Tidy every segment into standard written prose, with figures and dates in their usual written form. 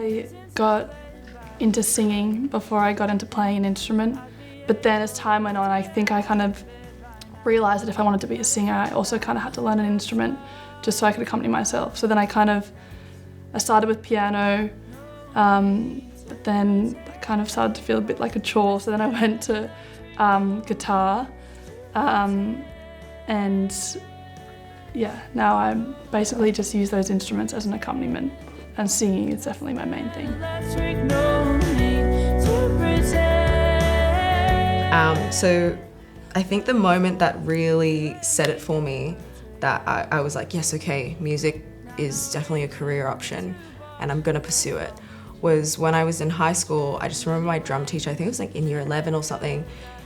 I got into singing before I got into playing an instrument. But then as time went on, I think I kind of realised that if I wanted to be a singer, I also kind of had to learn an instrument just so I could accompany myself. So then I started with piano, but then I kind of started to feel a bit like a chore. So then I went to guitar, and yeah, now I basically just use those instruments as an accompaniment, and singing is definitely my main thing. So I think the moment that really set it for me, that I was like, yes, okay, music is definitely a career option and I'm gonna pursue it, was when I was in high school. I just remember my drum teacher, I think it was like in year 11 or something,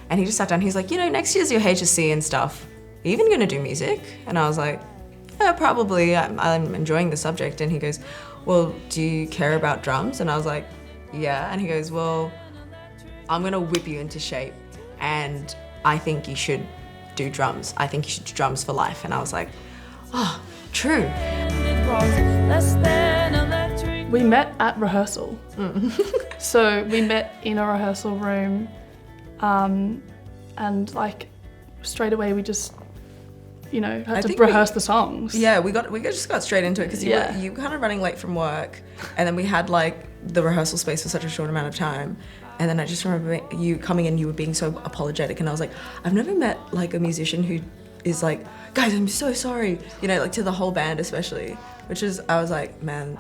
and he just sat down, he's like, next year's your HSC and stuff. Are you even gonna do music? And I was like, yeah, probably, I'm enjoying the subject. And he goes, well, do you care about drums? And I was like, yeah. And he goes, well, I'm gonna whip you into shape, and I think you should do drums. I think you should do drums for life. And I was like, oh, true. We met at rehearsal. So we met in a rehearsal room, and like straight away we just, had to rehearse the songs. Yeah, we just got straight into it because you were kind of running late from work, and then we had like the rehearsal space for such a short amount of time. And then I just remember you coming in, you were being so apologetic, and I was like, I've never met like a musician who is like, guys, I'm so sorry, like to the whole band especially, I was like, man,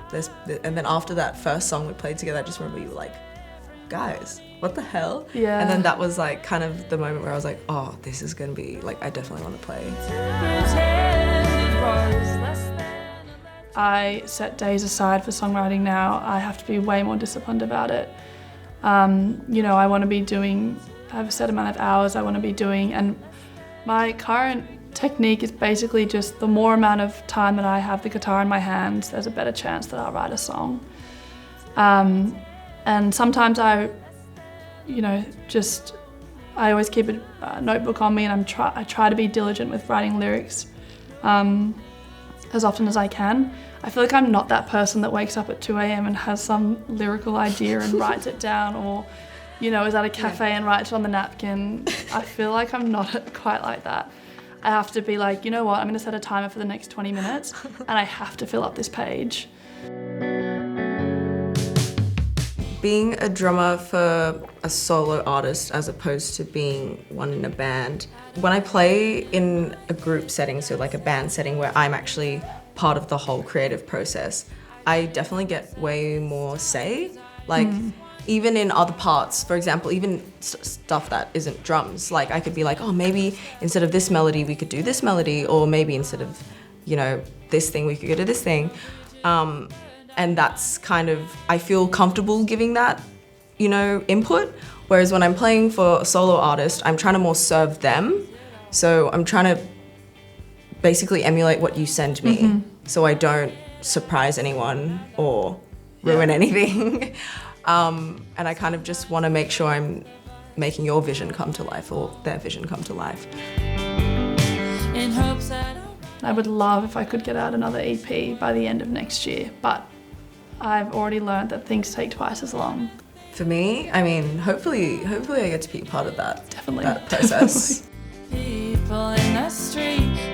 and then after that first song we played together, I just remember you were like, guys, what the hell? Yeah. And then that was like kind of the moment where I was like, oh, this is gonna be like, I definitely want to play. I set days aside for songwriting now. I have to be way more disciplined about it. I want to be doing, I have a set amount of hours I want to be doing, and my current technique is basically just the more amount of time that I have the guitar in my hands, there's a better chance that I'll write a song. And sometimes I always keep a notebook on me, and I try to be diligent with writing lyrics as often as I can. I feel like I'm not that person that wakes up at 2 a.m. and has some lyrical idea and writes it down, or is at a cafe and writes it on the napkin. I feel like I'm not quite like that. I have to be like, I'm going to set a timer for the next 20 minutes and I have to fill up this page. Being a drummer for a solo artist as opposed to being one in a band, when I play in a group setting, so like a band setting where I'm actually part of the whole creative process, I definitely get way more say. Like even in other parts, for example, even stuff that isn't drums, like I could be like, oh, maybe instead of this melody we could do this melody, or maybe instead of this thing we could go to this thing. And that's kind of, I feel comfortable giving that, input. Whereas when I'm playing for a solo artist, I'm trying to more serve them. So I'm trying to basically emulate what you send me, so I don't surprise anyone or ruin anything. And I kind of just want to make sure I'm making your vision come to life, or their vision come to life. I would love if I could get out another EP by the end of next year, but I've already learned that things take twice as long. For me, I mean, hopefully I get to be a part of that. Definitely. That process. People in the street